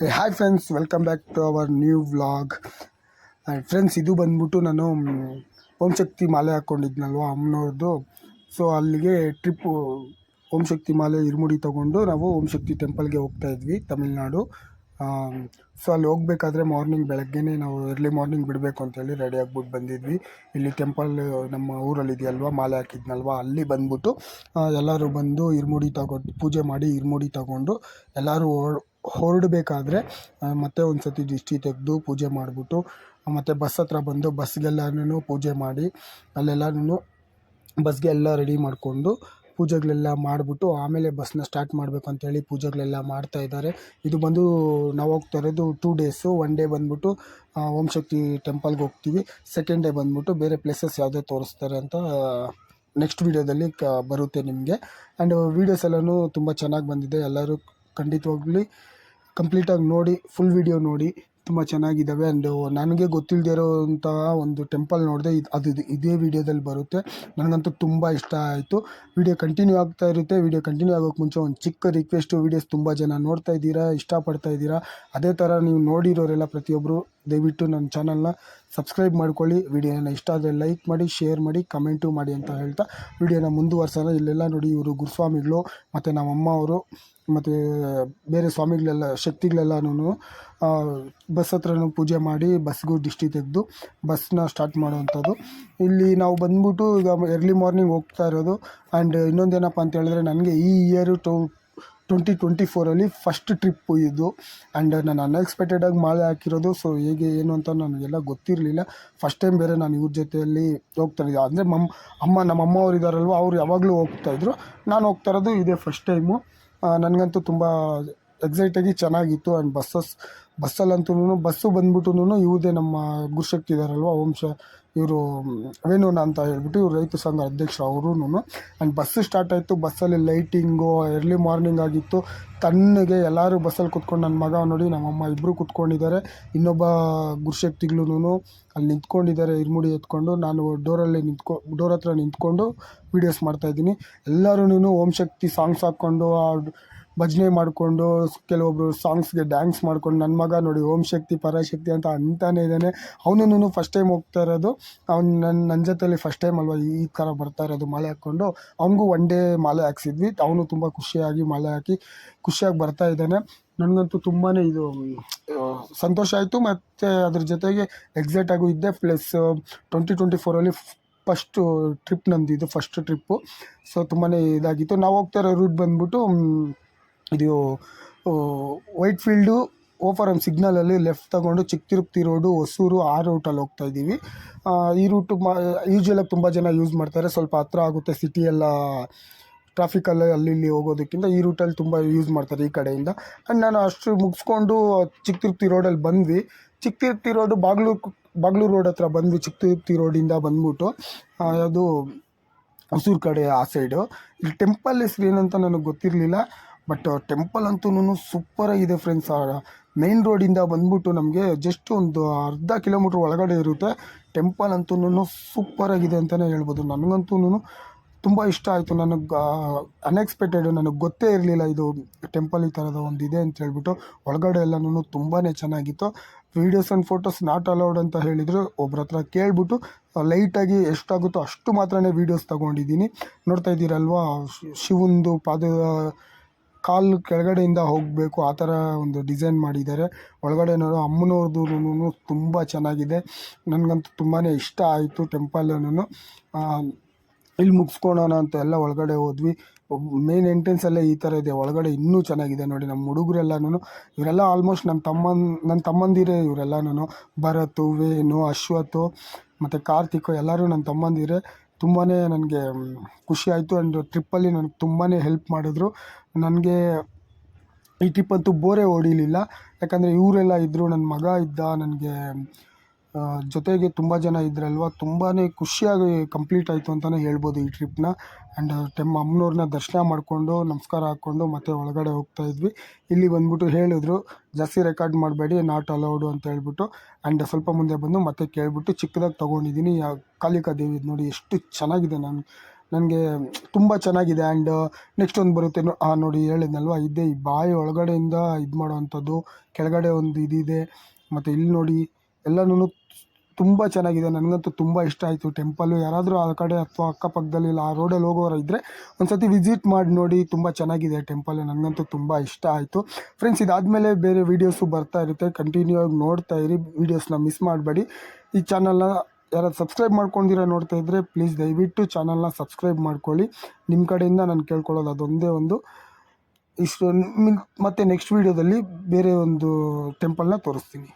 Hi friends, welcome back to our new vlog. Friends, ಇದು ಬಂದ್ಬಿಟ್ಟು ನಾನು ಓಂ ಶಕ್ತಿ ಮಾಲೆ ಹಾಕ್ಕೊಂಡಿದ್ನಲ್ವ ಅಮ್ಮನವ್ರದ್ದು. ಸೊ ಅಲ್ಲಿಗೆ ಟ್ರಿಪ್ಪು ಓಂ ಶಕ್ತಿ ಮಾಲೆ ಇರುಮುಡಿ ತೊಗೊಂಡು ನಾವು ಓಂ ಶಕ್ತಿ ಟೆಂಪಲ್ಗೆ ಹೋಗ್ತಾಯಿದ್ವಿ, ತಮಿಳ್ನಾಡು. ಸೊ ಅಲ್ಲಿ ಹೋಗ್ಬೇಕಾದ್ರೆ ಬೆಳಗ್ಗೆನೇ ನಾವು ಎರ್ಲಿ ಮಾರ್ನಿಂಗ್ ಬಿಡಬೇಕು ಅಂತೇಳಿ ರೆಡಿ ಆಗ್ಬಿಟ್ಟು ಬಂದಿದ್ವಿ. ಇಲ್ಲಿ ಟೆಂಪಲ್ ನಮ್ಮ ಊರಲ್ಲಿ ಇದೆಯಲ್ವ, ಮಾಲೆ ಹಾಕಿದ್ನಲ್ವ, ಅಲ್ಲಿ ಬಂದ್ಬಿಟ್ಟು ಎಲ್ಲರೂ ಬಂದು ಇರುಮುಡಿ ತಗೊಂಡು ಪೂಜೆ ಮಾಡಿ ಇರುಮುಡಿ ತಗೊಂಡು ಎಲ್ಲರೂ ಹೊರಡಬೇಕಾದ್ರೆ ಮತ್ತೆ ಒಂದು ಸತಿ ದಿಷ್ಟಿ ತೆಗೆದು ಪೂಜೆ ಮಾಡಿಬಿಟ್ಟು ಮತ್ತು ಬಸ್ ಹತ್ರ ಬಂದು ಬಸ್ಗೆಲ್ಲನೂ ಪೂಜೆ ಮಾಡಿ ಅಲ್ಲೆಲ್ಲನೂ ಬಸ್ಗೆ ಎಲ್ಲ ರೆಡಿ ಮಾಡಿಕೊಂಡು ಪೂಜೆಗಳೆಲ್ಲ ಮಾಡಿಬಿಟ್ಟು ಆಮೇಲೆ ಬಸ್ನ ಸ್ಟಾರ್ಟ್ ಮಾಡಬೇಕು ಅಂತೇಳಿ ಪೂಜೆಗಳೆಲ್ಲ ಮಾಡ್ತಾಯಿದ್ದಾರೆ. ಇದು ಬಂದು ನಾವು ಹೋಗ್ತಾ ಇರೋದು 2 ಡೇಸು. 1 ಡೇ ಬಂದ್ಬಿಟ್ಟು ಓಂ ಶಕ್ತಿ ಟೆಂಪಲ್ಗೆ ಹೋಗ್ತೀವಿ. ಸೆಕೆಂಡ್ ಡೇ ಬಂದ್ಬಿಟ್ಟು ಬೇರೆ ಪ್ಲೇಸಸ್ ಯಾವುದೇ ತೋರಿಸ್ತಾರೆ ಅಂತ ನೆಕ್ಸ್ಟ್ ವೀಡಿಯೋದಲ್ಲಿ ಬರುತ್ತೆ ನಿಮಗೆ. ಆ್ಯಂಡ್ ವೀಡಿಯೋಸ್ ಎಲ್ಲನೂ ತುಂಬ ಚೆನ್ನಾಗಿ ಬಂದಿದೆ. ಎಲ್ಲರೂ ಖಂಡಿತವಾಗ್ಲಿ ಕಂಪ್ಲೀಟಾಗಿ ನೋಡಿ, ಫುಲ್ ವೀಡಿಯೋ ನೋಡಿ, ತುಂಬ ಚೆನ್ನಾಗಿದ್ದಾವೆ. ಆ್ಯಂಡ್ ನನಗೆ ಗೊತ್ತಿಲ್ಲದೆ ಇರೋವಂಥ ಒಂದು ಟೆಂಪಲ್ ನೋಡಿದೆ, ಇದೇ ವೀಡಿಯೋದಲ್ಲಿ ಬರುತ್ತೆ. ನನಗಂತೂ ತುಂಬ ಇಷ್ಟ ಆಯಿತು. ವೀಡಿಯೋ ಕಂಟಿನ್ಯೂ ಆಗ್ತಾ ಇರುತ್ತೆ. ವೀಡಿಯೋ ಕಂಟಿನ್ಯೂ ಆಗೋಕ್ಕೆ ಮುಂಚೆ ಒಂದು ಚಿಕ್ಕ ರಿಕ್ವೆಸ್ಟು, ವೀಡಿಯೋಸ್ ತುಂಬ ಜನ ನೋಡ್ತಾ ಇದ್ದೀರಾ, ಇಷ್ಟಪಡ್ತಾ ಇದ್ದೀರಾ. ಅದೇ ಥರ ನೀವು ನೋಡಿರೋರೆಲ್ಲ ಪ್ರತಿಯೊಬ್ಬರು ದಯವಿಟ್ಟು ನನ್ನ ಚಾನಲ್ನ ಸಬ್ಸ್ಕ್ರೈಬ್ ಮಾಡ್ಕೊಳ್ಳಿ. ವೀಡಿಯೋನ ಇಷ್ಟ ಆದರೆ ಲೈಕ್ ಮಾಡಿ, ಶೇರ್ ಮಾಡಿ, ಕಮೆಂಟು ಮಾಡಿ ಅಂತ ಹೇಳ್ತಾ ವೀಡಿಯೋನ ಮುಂದುವರ್ಸೋಣ. ಇಲ್ಲೆಲ್ಲ ನೋಡಿ, ಇವರು ಗುರುಸ್ವಾಮಿಗಳು ಮತ್ತು ನಮ್ಮಮ್ಮ ಅವರು ಮತ್ತು ಬೇರೆ ಸ್ವಾಮಿಗಳೆಲ್ಲ ಶಕ್ತಿಗಳೆಲ್ಲನೂ ಬಸ್ ಹತ್ರನೂ ಪೂಜೆ ಮಾಡಿ ಬಸ್ಗೂ ದಿಷ್ಟಿ ತೆಗೆದು ಬಸ್ನ ಸ್ಟಾರ್ಟ್ ಮಾಡುವಂಥದ್ದು. ಇಲ್ಲಿ ನಾವು ಬಂದ್ಬಿಟ್ಟು ಈಗ ಎರ್ಲಿ ಮಾರ್ನಿಂಗ್ ಹೋಗ್ತಾ ಇರೋದು. ಆ್ಯಂಡ್ ಇನ್ನೊಂದೇನಪ್ಪ ಅಂತ ಹೇಳಿದ್ರೆ, ನನಗೆ ಈ ಇಯರು 2024 ಫಸ್ಟ್ ಟ್ರಿಪ್ಪು ಇದು. ಆ್ಯಂಡ್ ನಾನು ಅನ್ಎಕ್ಸ್ಪೆಕ್ಟೆಡಾಗಿ ಮಾಲೆ ಹಾಕಿರೋದು. ಸೊ ಹೇಗೆ ಏನು ಅಂತ ನನಗೆಲ್ಲ ಗೊತ್ತಿರಲಿಲ್ಲ. ಫಸ್ಟ್ ಟೈಮ್ ಬೇರೆ ನಾನು ಇವ್ರ ಜೊತೆಯಲ್ಲಿ ಹೋಗ್ತಾಯಿದ್ದೆ. ಅಂದರೆ ನಮ್ಮಮ್ಮ ಅವ್ರು ಇದ್ದಾರಲ್ವ, ಅವ್ರು ಯಾವಾಗಲೂ ಹೋಗ್ತಾಯಿದ್ರು. ನಾನು ಹೋಗ್ತಾ ಇರೋದು ಇದೇ ಫಸ್ಟ್ ಟೈಮು. ನನಗಂತೂ ತುಂಬ ಎಕ್ಸೈಟಾಗಿ ಚೆನ್ನಾಗಿತ್ತು. ಆ್ಯಂಡ್ ಬಸ್ಸಲ್ಲಂತೂ ಬಸ್ಸು ಬಂದ್ಬಿಟ್ಟು ಇವ್ರದೇ ನಮ್ಮ ಗುರುಶಕ್ತಿ ಇದ್ದಾರಲ್ವ, ಇವರು ವೇಣುನ ಅಂತ ಹೇಳ್ಬಿಟ್ಟು ಇವ್ರು ರೈತ ಸಂಘ ಅಧ್ಯಕ್ಷರು ಅವರು. ಆ್ಯಂಡ್ ಬಸ್ಸು ಸ್ಟಾರ್ಟ್ ಆಯಿತು. ಬಸ್ಸಲ್ಲಿ ಲೈಟಿಂಗು ಎರ್ಲಿ ಮಾರ್ನಿಂಗ್ ಆಗಿತ್ತು. ತಣ್ಣಗೆ ಎಲ್ಲರೂ ಬಸ್ಸಲ್ಲಿ ಕೂತ್ಕೊಂಡು, ನನ್ನ ಮಗ ನೋಡಿ, ನಮ್ಮಮ್ಮ ಇಬ್ಬರು ಕೂತ್ಕೊಂಡಿದ್ದಾರೆ. ಇನ್ನೊಬ್ಬ ಗುರುಶಕ್ತಿಗಳು ಅಲ್ಲಿ ನಿಂತ್ಕೊಂಡಿದ್ದಾರೆ ಇರುಮುಡಿ ಎತ್ಕೊಂಡು. ನಾನು ಡೋರ್ ಹತ್ರ ನಿಂತ್ಕೊಂಡು ವೀಡಿಯೋಸ್ ಮಾಡ್ತಾಯಿದ್ದೀನಿ. ಎಲ್ಲರೂ ಓಂ ಶಕ್ತಿ ಸಾಂಗ್ಸ್ ಹಾಕ್ಕೊಂಡು ಭಜನೆ ಮಾಡಿಕೊಂಡು, ಕೆಲವೊಬ್ಬರು ಸಾಂಗ್ಸ್ಗೆ ಡ್ಯಾನ್ಸ್ ಮಾಡ್ಕೊಂಡು, ನನ್ನ ಮಗ ನೋಡಿ ಓಂ ಶಕ್ತಿ ಪರಾಶಕ್ತಿ ಅಂತ ಅಂತಾನೆ ಇದ್ದಾನೆ. ಅವನು ಫಸ್ಟ್ ಟೈಮ್ ಹೋಗ್ತಾ ಇರೋದು. ಅವ್ನು ನನ್ನ ಜೊತೆಲಿ ಫಸ್ಟ್ ಟೈಮ್ ಅಲ್ವ ಈ ಥರ ಬರ್ತಾ ಇರೋದು ಮಾಲೆ ಹಾಕ್ಕೊಂಡು. ಅವನಿಗೂ 1 ಡೇ ಮಾಲೆ ಹಾಕ್ಸಿದ್ವಿ. ಅವನು ತುಂಬ ಖುಷಿಯಾಗಿ ಮಾಲೆ ಹಾಕಿ ಖುಷಿಯಾಗಿ ಬರ್ತಾ ಇದ್ದಾನೆ. ನನಗಂತೂ ತುಂಬಾ ಇದು ಸಂತೋಷ ಆಯಿತು. ಮತ್ತು ಅದ್ರ ಜೊತೆಗೆ ಎಕ್ಸೈಟಾಗೂ ಇದ್ದೆ. ಪ್ಲಸ್ 2024 ಫಸ್ಟು ಟ್ರಿಪ್ ನಂದಿದ್ದು, ಫಸ್ಟ್ ಟ್ರಿಪ್ಪು. ಸೊ ತುಂಬಾ ಇದಾಗಿತ್ತು. ನಾವು ಹೋಗ್ತಾ ಇರೋ ರೂಟ್ ಬಂದ್ಬಿಟ್ಟು ಇದು ವೈಟ್ ಫೀಲ್ಡು ಓಫರಂ ಸಿಗ್ನಲಲ್ಲಿ ಲೆಫ್ಟ್ ತೊಗೊಂಡು ಚಿಕ್ಕ ತಿರುಪತಿ ರೋಡು, ಹೊಸೂರು, ಆ ರೂಟಲ್ಲಿ ಹೋಗ್ತಾಯಿದ್ದೀವಿ. ಈ ರೂಟು ಯೂಶ್ವಲಾಗಿ ತುಂಬ ಜನ ಯೂಸ್ ಮಾಡ್ತಾರೆ. ಸ್ವಲ್ಪ ಹತ್ರ ಆಗುತ್ತೆ, ಸಿಟಿಯೆಲ್ಲ ಟ್ರಾಫಿಕಲ್ಲಿ ಅಲ್ಲಿ ಇಲ್ಲಿ ಹೋಗೋದಕ್ಕಿಂತ ಈ ರೂಟಲ್ಲಿ ತುಂಬ ಯೂಸ್ ಮಾಡ್ತಾರೆ ಈ ಕಡೆಯಿಂದ. ಆ್ಯಂಡ್ ನಾನು ಅಷ್ಟು ಮುಗಿಸ್ಕೊಂಡು ಚಿಕ್ಕ ತಿರುಪತಿ ರೋಡಲ್ಲಿ ಬಂದ್ವಿ. ಚಿಕ್ಕ ತಿರುಪತಿ ರೋಡು ಬಾಗ್ಲೂರು ರೋಡ್ ಹತ್ರ ಬಂದ್ವಿ. ಚಿಕ್ಕ ತಿರುಪತಿ ರೋಡಿಂದ ಬಂದ್ಬಿಟ್ಟು ಅದು ಹೊಸೂರು ಕಡೆ ಆ ಸೈಡು. ಇಲ್ಲಿ ಟೆಂಪಲ್ ಹೆಸ್ರು ಏನಂತ ನನಗೆ ಗೊತ್ತಿರಲಿಲ್ಲ. ಬಟ್ ಟೆಂಪಲ್ ಅಂತೂ ಸೂಪರಾಗಿದೆ ಫ್ರೆಂಡ್ಸ್. ಮೇನ್ ರೋಡಿಂದ ಬಂದ್ಬಿಟ್ಟು ನಮಗೆ ಜಸ್ಟ್ ಒಂದು ಅರ್ಧ ಕಿಲೋಮೀಟ್ರ್ ಒಳಗಡೆ ಇರುತ್ತೆ. ಟೆಂಪಲ್ ಅಂತೂ ಸೂಪರಾಗಿದೆ ಅಂತಲೇ ಹೇಳ್ಬೋದು. ನನಗಂತೂ ತುಂಬ ಇಷ್ಟ ಆಯಿತು. ನನಗೆ ಅನ್ಎಕ್ಸ್ಪೆಕ್ಟೆಡ್, ನನಗೆ ಗೊತ್ತೇ ಇರಲಿಲ್ಲ ಇದು ಟೆಂಪಲ್ ಈ ಥರದ ಒಂದು ಇದೆ ಅಂತ ಹೇಳ್ಬಿಟ್ಟು. ಒಳಗಡೆ ಎಲ್ಲನೂ ತುಂಬಾ ಚೆನ್ನಾಗಿತ್ತು. Videos and photos not allowed ಅಂತ ಹೇಳಿದರು. ಒಬ್ರ ಹತ್ರ ಕೇಳಿಬಿಟ್ಟು ಲೈಟಾಗಿ ಎಷ್ಟಾಗುತ್ತೋ ಅಷ್ಟು ಮಾತ್ರನೇ ವೀಡಿಯೋಸ್ ತೊಗೊಂಡಿದ್ದೀನಿ. ನೋಡ್ತಾ ಇದ್ದೀರಲ್ವ, ಶಿವಂದು ಕಾಲು ಕೆಳಗಡೆಯಿಂದ ಹೋಗಬೇಕು ಆ ಥರ ಒಂದು ಡಿಸೈನ್ ಮಾಡಿದ್ದಾರೆ. ಒಳಗಡೆ ನೋಡೋ ಅಮ್ಮನವ್ರದ್ದು ತುಂಬ ಚೆನ್ನಾಗಿದೆ. ನನಗಂತೂ ತುಂಬಾ ಇಷ್ಟ ಆಯಿತು ಟೆಂಪಲ್ಲೂ. ಇಲ್ಲಿ ಮುಗಿಸ್ಕೊಳೋಣ ಅಂತ ಎಲ್ಲ ಒಳಗಡೆ ಹೋದ್ವಿ. ಮೇನ್ ಎಂಟ್ರೆನ್ಸಲ್ಲೇ ಈ ಥರ ಇದೆ. ಒಳಗಡೆ ಇನ್ನೂ ಚೆನ್ನಾಗಿದೆ ನೋಡಿ. ನಮ್ಮ ಹುಡುಗರೆಲ್ಲನೂ ಇವರೆಲ್ಲ ಆಲ್ಮೋಸ್ಟ್ ನನ್ನ ತಮ್ಮಂದಿರೇ ಇವರೆಲ್ಲನೂ. ಭರತ್, ವೇಣು, ಅಶ್ವಥ್ ಮತ್ತು ಕಾರ್ತಿಕ್ ಎಲ್ಲರೂ ನನ್ನ ತಮ್ಮಂದಿರೇ. ತುಂಬಾ ನನಗೆ ಖುಷಿ ಆಯಿತು. ಆ್ಯಂಡ್ ಟ್ರಿಪ್ಪಲ್ಲಿ ನನಗೆ ತುಂಬಾ ಹೆಲ್ಪ್ ಮಾಡಿದ್ರು. ನನಗೆ ಈ ಟ್ರಿಪ್ಪಂತೂ ಬೋರೇ ಹೊಡಿಲಿಲ್ಲ. ಯಾಕಂದರೆ ಇವರೆಲ್ಲ ಇದ್ದರು, ನನ್ನ ಮಗ ಇದ್ದ, ನನಗೆ ಜೊತೆಗೆ ತುಂಬ ಜನ ಇದ್ರಲ್ವ. ತುಂಬಾ ಖುಷಿಯಾಗಿ ಕಂಪ್ಲೀಟ್ ಆಯಿತು ಅಂತಲೇ ಹೇಳ್ಬೋದು ಈ ಟ್ರಿಪ್ನ. ಆ್ಯಂಡ್ ಅಮ್ಮನವ್ರನ್ನ ದರ್ಶನ ಮಾಡಿಕೊಂಡು ನಮಸ್ಕಾರ ಹಾಕ್ಕೊಂಡು ಮತ್ತೆ ಒಳಗಡೆ ಹೋಗ್ತಾಯಿದ್ವಿ. ಇಲ್ಲಿ ಬಂದ್ಬಿಟ್ಟು ಹೇಳಿದ್ರು, ಜಾಸ್ತಿ ರೆಕಾರ್ಡ್ ಮಾಡಬೇಡಿ, ನಾಟ್ ಅಲೌಡು ಅಂತ ಹೇಳ್ಬಿಟ್ಟು. ಆ್ಯಂಡ್ ಸ್ವಲ್ಪ ಮುಂದೆ ಬಂದು ಮತ್ತೆ ಕೇಳಿಬಿಟ್ಟು ಚಿಕ್ಕದಾಗಿ ತೊಗೊಂಡಿದ್ದೀನಿ. ಕಾಳಿಕಾ ದೇವಿದು ನೋಡಿ ಎಷ್ಟು ಚೆನ್ನಾಗಿದೆ. ನನಗೆ ತುಂಬ ಚೆನ್ನಾಗಿದೆ. ಆ್ಯಂಡ್ ನೆಕ್ಸ್ಟ್ ಒಂದು ಬರುತ್ತೆ ನೋಡಿ ಹೇಳಿದ್ನಲ್ವ, ಇದೇ ಈ ಬಾಯಿ ಒಳಗಡೆಯಿಂದ ಇದು ಮಾಡೋವಂಥದ್ದು, ಕೆಳಗಡೆ ಒಂದು ಇದಿದೆ, ಮತ್ತು ಇಲ್ಲಿ ನೋಡಿ ಎಲ್ಲನೂ ತುಂಬ ಚೆನ್ನಾಗಿದೆ. ನನಗಂತೂ ತುಂಬ ಇಷ್ಟ ಆಯಿತು ಟೆಂಪಲ್ಲು. ಯಾರಾದರೂ ಆ ಕಡೆ ಅಥವಾ ಅಕ್ಕಪಕ್ಕದಲ್ಲಿ ಇಲ್ಲ ಆ ರೋಡಲ್ಲಿ ಹೋಗೋರು ಇದ್ದರೆ ಒಂದು ಸತಿ ವಿಸಿಟ್ ಮಾಡಿ ನೋಡಿ, ತುಂಬ ಚೆನ್ನಾಗಿದೆ ಟೆಂಪಲ್. ನನಗಂತೂ ತುಂಬ ಇಷ್ಟ ಆಯಿತು ಫ್ರೆಂಡ್ಸ್. ಇದಾದಮೇಲೆ ಬೇರೆ ವೀಡಿಯೋಸು ಬರ್ತಾ ಇರುತ್ತೆ, ಕಂಟಿನ್ಯೂ ಆಗಿ ನೋಡ್ತಾ ಇರಿ, ವೀಡಿಯೋಸ್ನ ಮಿಸ್ ಮಾಡಬೇಡಿ. ಈ ಚಾನಲ್ನ ಯಾರಾದ್ರು ಸಬ್ಸ್ಕ್ರೈಬ್ ಮಾಡ್ಕೊಂಡಿರೋ ನೋಡ್ತಾ ಇದ್ದರೆ ಪ್ಲೀಸ್ ದಯವಿಟ್ಟು ಚಾನಲ್ನ ಸಬ್ಸ್ಕ್ರೈಬ್ ಮಾಡ್ಕೊಳ್ಳಿ. ನಿಮ್ಮ ಕಡೆಯಿಂದ ನಾನು ಕೇಳ್ಕೊಳ್ಳೋದು ಅದೊಂದೇ ಒಂದು. ಇಷ್ಟು ಮತ್ತೆ ನೆಕ್ಸ್ಟ್ ವೀಡಿಯೋದಲ್ಲಿ ಬೇರೆ ಒಂದು ಟೆಂಪಲ್ನ ತೋರಿಸ್ತೀನಿ.